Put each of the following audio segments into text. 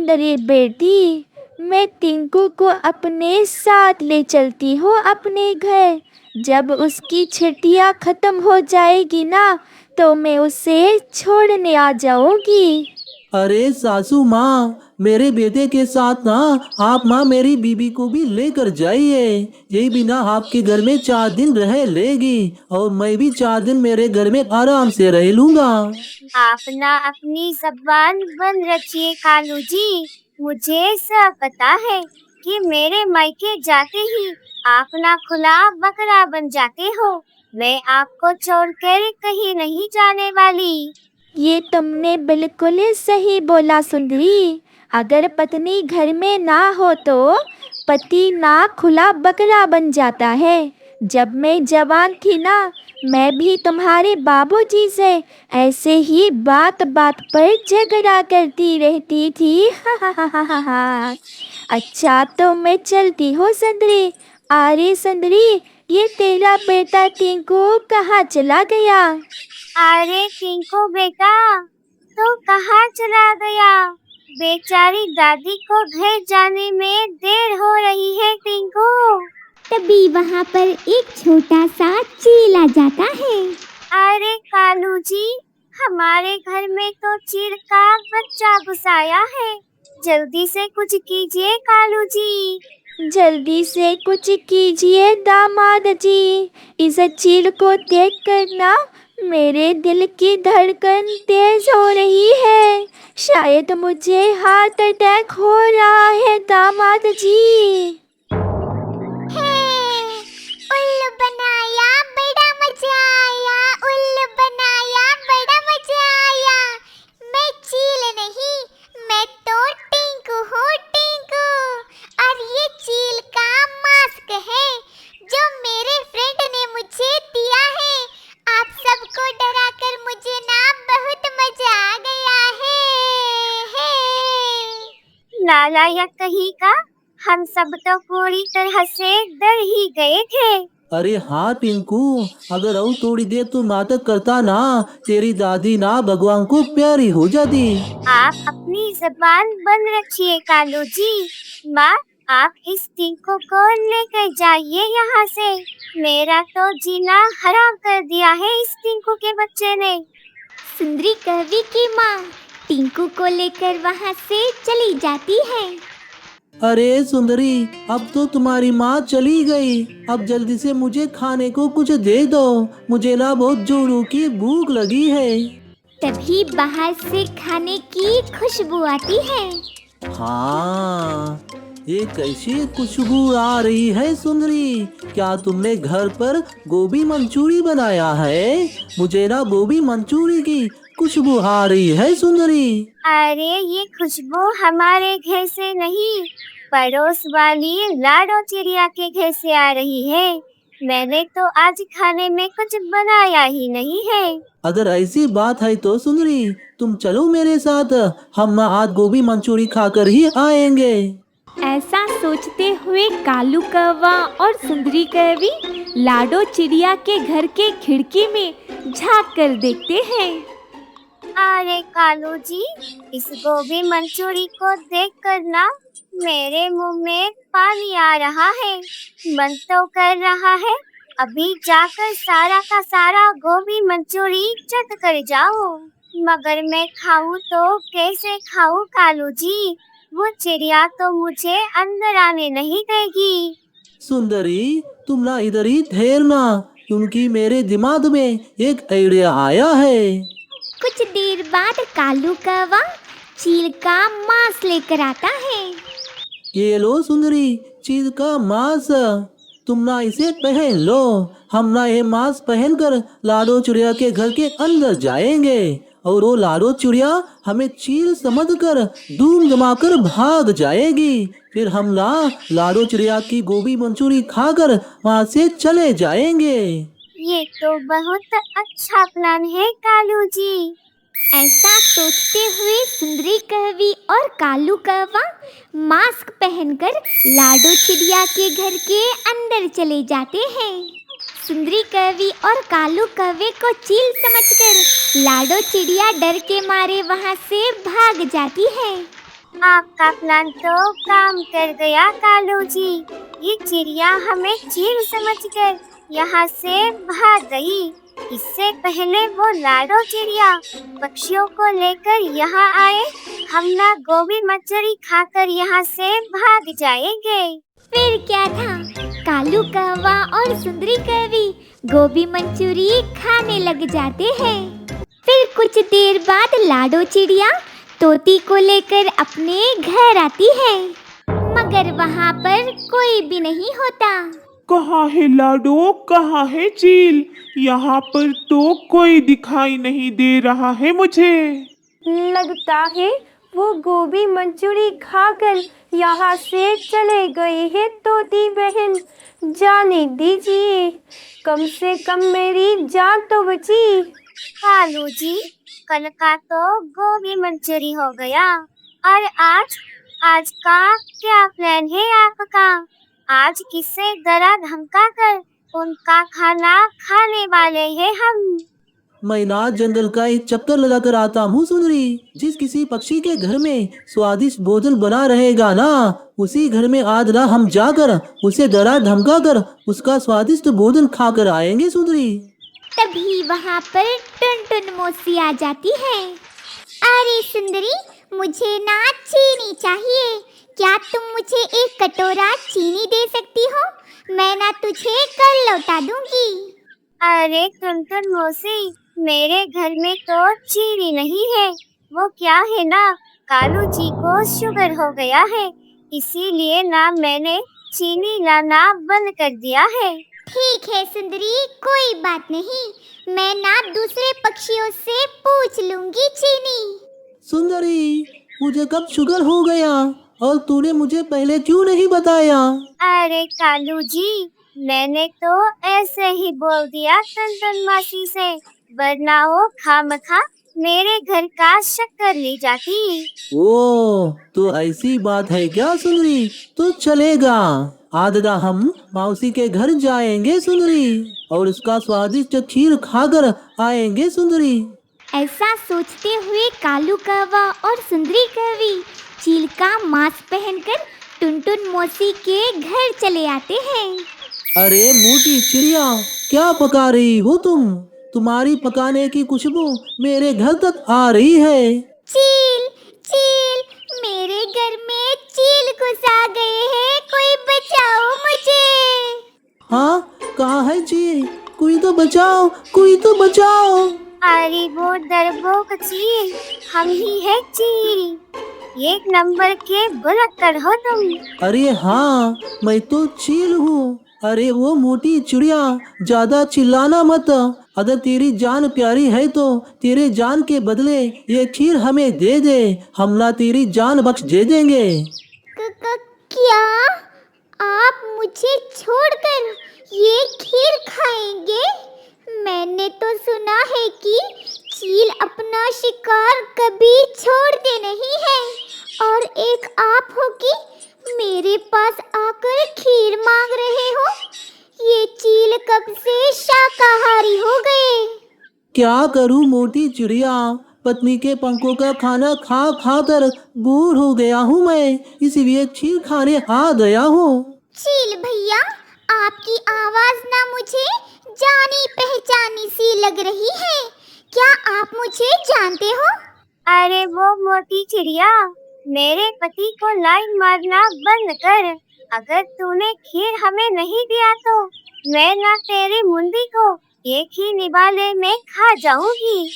सुंदरी बेटी, मैं टिंकू को अपने साथ ले चलती हूँ अपने घर। जब उसकी छुट्टियाँ खत्म हो जाएगी ना, तो मैं उसे छोड़ने आ जाऊंगी। अरे सासू माँ, मेरे बेटे के साथ ना आप माँ मेरी बीबी को भी लेकर जाइए। यही बिना आपके घर में 4 दिन रह लेगी और मैं भी 4 दिन मेरे घर में आराम से रह लूंगा। आप ना अपनी जबान बंद रखिए कालू जी। मुझे सब पता है कि मेरे मायके जाते ही आप ना खुला बकरा बन जाते हो। मैं आपको छोड़कर कहीं नहीं जाने वाली। ये तुमने बिल्कुल सही बोला सुंदरी। अगर पत्नी घर में ना हो तो पति ना खुला बकरा बन जाता है। जब मैं जवान थी ना, मैं भी तुम्हारे बाबूजी से ऐसे ही बात बात पर झगड़ा करती रहती थी। अच्छा, तो मैं चलती हूँ सुंदरी। अरे सुंदरी, ये तेरा बेटा टिंकू कहाँ चला गया? अरे टिंकू बेटा, तो कहाँ चला गया? बेचारी दादी को घर जाने में देर हो रही है टिंकू। तभी वहाँ पर एक छोटा सा चील आ जाता है। अरे कालू जी, हमारे घर में तो चील का बच्चा घुस आया है। जल्दी से कुछ कीजिए कालू जी। जल्दी से कुछ कीजिए दामाद जी। इस चील को देख कर ना मेरे दिल की धड़कन तेज हो रही है। शायद मुझे हार्ट अटैक हो रहा है दामाद जी। उल्लू बनाया बड़ा मजा आया, उल्लू बनाया बड़ा मजा आया। मैं चील नहीं, मैं तो टिंकू हूँ, टिंकू। और ये चील का मास्क है जो मेरे फ्रेंड ने मुझे दिया है। आप सबको डराकर मुझे ना बहुत मजा आ गया है। नालायक कहीं का, हम सब तो पूरी तरह से डर ही गए थे। अरे हाँ टिंकू, अगर और थोड़ी देर तू नाटक करता ना, तेरी दादी ना भगवान को प्यारी हो जाती। आप अपनी जबान बंद रखिए कालू जी। माँ, आप इस टिंकू को लेकर जाइए यहाँ से। मेरा तो जीना हराम कर दिया है इस टिंकू के बच्चे ने। सुंदरी कवि की माँ टिंकू को लेकर वहाँ से चली जाती है। अरे सुंदरी, अब तो तुम्हारी माँ चली गई। अब जल्दी से मुझे खाने को कुछ दे दो, मुझे ना बहुत जोरों की भूख लगी है। तभी बाहर से खाने की खुशबू आती है। हाँ, ये कैसी खुशबू आ रही है सुंदरी? क्या तुमने घर पर गोभी मंचूरी बनाया है? मुझे ना गोभी मंचूरी की खुशबू आ रही है सुंदरी। अरे ये खुशबू हमारे घर से नहीं, पड़ोस वाली लाडो चिड़िया के घर से आ रही है। मैंने तो आज खाने में कुछ बनाया ही नहीं है। अगर ऐसी बात है तो सुंदरी, तुम चलो मेरे साथ, हम आज गोभी मंचूरी खाकर ही आएंगे। ऐसा सोचते हुए कालू कौवा और सुंदरी कौवी लाडो चिड़िया के घर के खिड़की में झांक कर देखते हैं। अरे कालू जी, इस गोभी मंचूरी को देखकर ना मेरे मुंह में पानी आ रहा है। मन तो कर रहा है अभी जाकर सारा का सारा गोभी मंचूरी चट कर जाऊं, मगर मैं खाऊं तो कैसे खाऊं कालू जी? वो चिड़िया तो मुझे अंदर आने नहीं देगी। सुंदरी, तुम ना इधर ही ठहरना, क्योंकि मेरे दिमाग में एक आइडिया आया है। कुछ देर बाद कालू कौवा चील का मांस लेकर आता है। ये लो सुंदरी, चील का मांस, तुम ना इसे पहन लो। हम ना ये मांस पहनकर लाडो चिड़िया के घर के अंदर जाएंगे और वो लाडो चिड़िया हमें चील समझकर धूम जमाकर भाग जाएगी। फिर हम ना लाडो चिड़िया की गोभी मंचूरी खाकर वहाँ से चले जाएंगे। ये तो बहुत अच्छा प्लान है कालू जी। ऐसा सोचते हुए सुंदरी कौवी और कालू कौवा मास्क पहनकर लाडो चिड़िया के घर के अंदर चले जाते हैं। सुंदरी कौवी और कालू कौवे को चील समझकर लाडो चिड़िया डर के मारे वहाँ से भाग जाती है। आपका प्लान तो काम कर गया कालू जी। ये चिड़िया हमें चील समझकर यहाँ से भाग गई। इससे पहले वो लाडो चिड़िया पक्षियों को लेकर यहाँ आए, हम ना गोभी मंचूरी खाकर यहाँ से भाग जाएंगे। फिर क्या था, कालू कौवा और सुंदरी कौवी गोभी मंचूरी खाने लग जाते हैं। फिर कुछ देर बाद लाडो चिड़िया तोती को लेकर अपने घर आती है, मगर वहाँ पर कोई भी नहीं होता। कहाँ है लाडो, कहाँ है चील? यहाँ पर तो कोई दिखाई नहीं दे रहा है मुझे। लगता है वो गोभी मंचूरी खाकर यहाँ से चले गए हैं तोती बहन। जाने दीजिए, कम से कम मेरी जान तो बची। कालू जी, कल का तो गोभी मंचूरी हो गया, और आज का क्या प्लान है आपका? आज किसे डरा धमका कर उनका खाना खाने वाले हैं हम। मैं नाथ जंगल का एक चक्कर लगाकर आता हूँ सुंदरी। जिस किसी पक्षी के घर में स्वादिष्ट भोजन बना रहेगा ना, उसी घर में आज ना हम जाकर उसे डरा धमका कर उसका स्वादिष्ट भोजन खाकर आएंगे सुंदरी। तभी वहाँ पर टुनटुन मौसी आ जाती है। अरे सुंदरी, मुझे ना चीनी चाहिए, क्या तुम मुझे एक कटोरा चीनी दे सकती हो? मैं ना तुझे कल लौटा दूंगी। अरे टुनटुन मौसी, मेरे घर में तो चीनी नहीं है। वो क्या है ना, कालू जी को शुगर हो गया है, इसीलिए ना मैंने चीनी लाना बंद कर दिया है। ठीक है सुंदरी, कोई बात नहीं, मैं ना दूसरे पक्षियों से पूछ लूंगी चीनी। सुंदरी, मुझे कब शुगर हो गया और तूने मुझे पहले क्यों नहीं बताया? अरे कालू जी, मैंने तो ऐसे ही बोल दिया टुनटुन मासी से, वरना वो खामखा मेरे घर का शक्कर ले जाती। ओ, तो ऐसी बात है क्या सुंदरी? तो चलेगा, आज ना हम मौसी के घर जाएंगे सुंदरी, और उसका स्वादिष्ट खीर खाकर आएंगे सुंदरी। ऐसा सोचते हुए कालू कौवा और सुंदरी कौवी चील का मांस पहनकर टुनटुन मौसी के घर चले आते हैं। अरे मोटी चिड़िया, क्या पका रही हो तुम? तुम्हारी पकाने की खुशबू मेरे घर तक आ रही है। चील, चील, मेरे घर में चील घुस आ गए हैं, कोई बचाओ मुझे। हाँ, कहाँ है चील? कोई तो बचाओ, कोई तो बचाओ। अरे वो डरपोक चील, हम ही है चील, एक नंबर के बुलक्कड़ हो तुम। अरे हाँ, मैं तो चील हूँ। अरे वो मोटी चिड़िया, ज्यादा चिल्लाना मत। अगर तेरी जान प्यारी है तो तेरे जान के बदले ये खीर हमें दे दे, हम ना तेरी जान बख्श दे देंगे। क्या आप मुझे छोड़कर ये खीर खाएंगे? मैंने तो सुना है कि चील अपना शिकार कभी छोड़ते नहीं है, और एक आप हो कि मेरे पास आकर खीर मांग रहे हो। ये चील कब से शाकाहारी हो गए। क्या करूँ मोटी चिड़िया, पत्नी के पंखों का खाना खा खा कर बूढ़ हो गया हूँ मैं, इसलिए खीर खाने आ गया हूँ। चील भैया, आपकी आवाज ना मुझे जानी पहचानी सी लग रही है, क्या आप मुझे जानते हो? अरे वो मोटी चिड़िया, मेरे पति को लाइन मारना बंद कर। अगर तूने खीर हमें नहीं दिया तो मैं ना तेरी मुंडी को एक ही निवाले में खा जाऊंगी।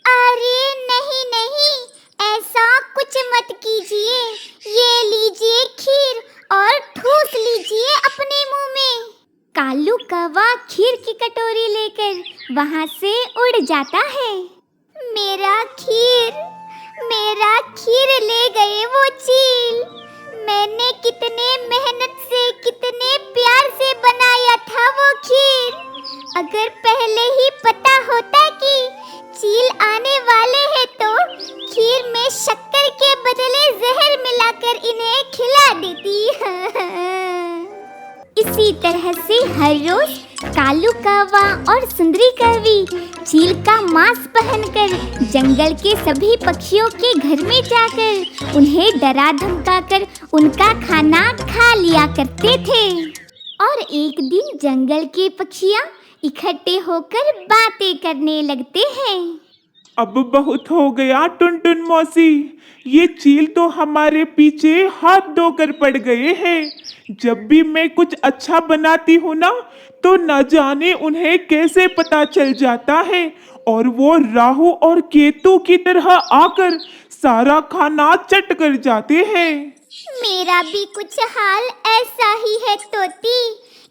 अरे नहीं नहीं, ऐसा कुछ मत कीजिए, ये लीजिए खीर और ठूस लीजिए अपने मुंह में। कालू कौवा खीर की कटोरी लेकर वहाँ से उड़ जाता है। मेरा खीर ले गए वो चील। मैंने कितने मेहनत से, कितने प्यार से बनाया था वो खीर। अगर पहले ही पता होता कि चील आने वाले हैं तो खीर में शक्कर के बदले जहर मिलाकर इन्हें खिला देती। इसी तरह से हर रोज कालू कौवा और सुंदरी कौवी चील का मांस पहनकर जंगल के सभी पक्षियों के घर में जाकर उन्हें डरा धमकाकर उनका खाना खा लिया करते थे। और एक दिन जंगल के पक्षियाँ इकट्ठे होकर बातें करने लगते हैं। अब बहुत हो गया टुनटुन मौसी, ये चील तो हमारे पीछे हाथ धोकर पड़ गए हैं। जब भी मैं कुछ अच्छा बनाती हूँ ना, तो न जाने उन्हें कैसे पता चल जाता है और वो राहु और केतु की तरह आकर सारा खाना चट कर जाते हैं। मेरा भी कुछ हाल ऐसा ही है तोती,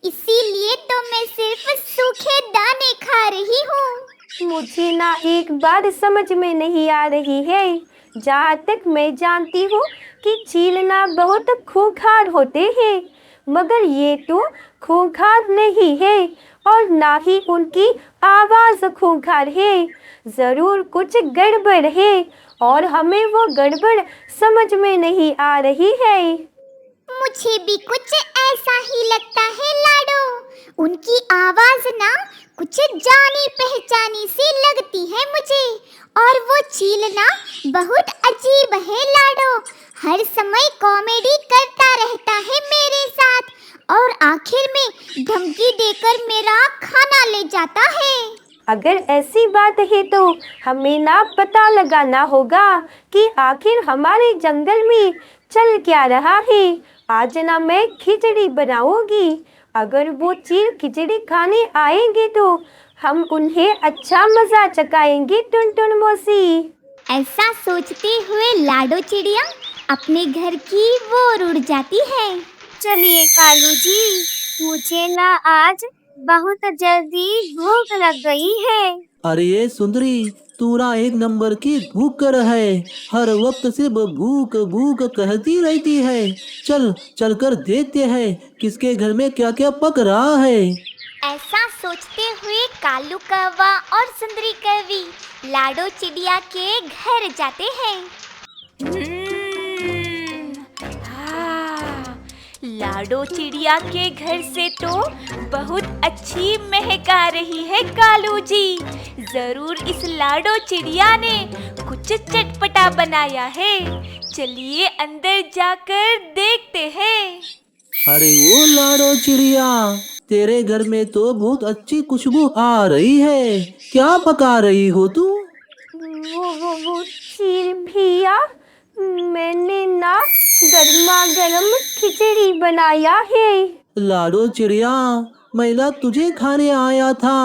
इसीलिए तो मैं सिर्फ सूखे दाने खा रही हूँ। मुझे ना एक बात समझ में नहीं आ रही है। जहाँ तक मैं जानती हूँ कि चील ना बहुत खूंखार होते हैं, मगर ये तो खूंखार नहीं है और ना ही उनकी आवाज़ खूंखार है। ज़रूर कुछ गड़बड़ है और हमें वो गड़बड़ समझ में नहीं आ रही है। मुझे भी कुछ ऐसा ही लगता है लाडो। उनकी आवाज ना कुछ जानी पहचानी सी लगती है मुझे। और वो चील ना बहुत अजीब है लाडो, हर समय कॉमेडी करता रहता है मेरे साथ और आखिर में धमकी देकर मेरा खाना ले जाता है। अगर ऐसी बात है तो हमें ना पता लगाना होगा कि आखिर हमारे जंगल में चल क्या रहा है। आज ना मैं खिचड़ी बनाऊंगी। अगर वो चील खिचड़ी खाने आएंगे तो हम उन्हें अच्छा मजा चखाएंगे टुनटुन मौसी। ऐसा सोचते हुए लाडो चिड़िया अपने घर की ओर उड़ जाती है। चलिए कालू जी, मुझे ना आज बहुत जल्दी भूख लग गई है। अरे ये सुंदरी, तू ना एक नंबर की भूख कर है। हर वक्त सिर्फ भूख भूख कहती रहती है। चल चल कर देखते हैं किसके घर में क्या क्या पक रहा है। ऐसा सोचते हुए कालू कौवा और सुंदरी कौवी लाडो चिड़िया के घर जाते हैं। लाडो चिड़िया के घर से तो बहुत अच्छी महक आ रही है कालू जी। जरूर इस लाडो चिड़िया ने कुछ चटपटा बनाया है। चलिए अंदर जाकर देखते हैं। अरे वो लाडो चिड़िया, तेरे घर में तो बहुत अच्छी खुशबू आ रही है। क्या पका रही हो तू? वो चील भैया, मैंने ना गर्मा गर्म खिचड़ी बनाया है। लाडो चिड़िया, मैं ना तुझे खाने आया था,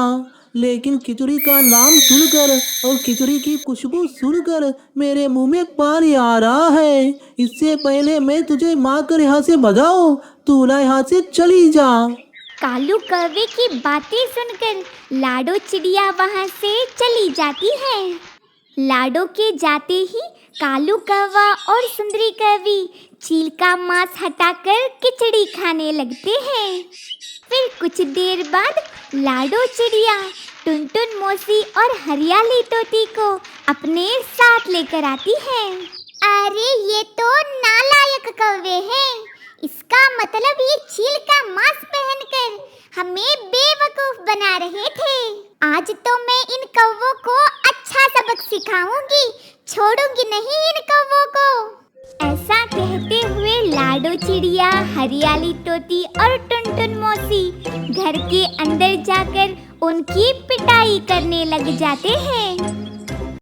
लेकिन खिचड़ी का नाम सुनकर और खिचड़ी की खुशबू सुनकर मेरे मुंह में पानी आ रहा है। इससे पहले मैं तुझे मारकर यहाँ से भगाऊं, तू ना यहाँ से चली जा। कालू कौवे की बातें सुनकर लाडो चिड़िया वहाँ से चली जाती है। लाडो के जाते ही कालू कौवा और सुंदरी कौवी चील का मांस हटाकर खिचड़ी खाने लगते हैं। फिर कुछ देर बाद लाडो चिड़िया टुनटुन मौसी और हरियाली तोती को अपने साथ लेकर आती है। अरे ये तो नालायक कौवे हैं। इसका मतलब ये चील का मांस पहनकर हमें बेवकूफ बना रहे थे। आज तो मैं इन कौवों को अच्छा सबक सिखाऊंगी, छोड़ूंगी नहीं इन कौवों को। ऐसा कहते हुए लाडो चिड़िया, हरियाली तोती और टुनटुन मौसी घर के अंदर जाकर उनकी पिटाई करने लग जाते हैं।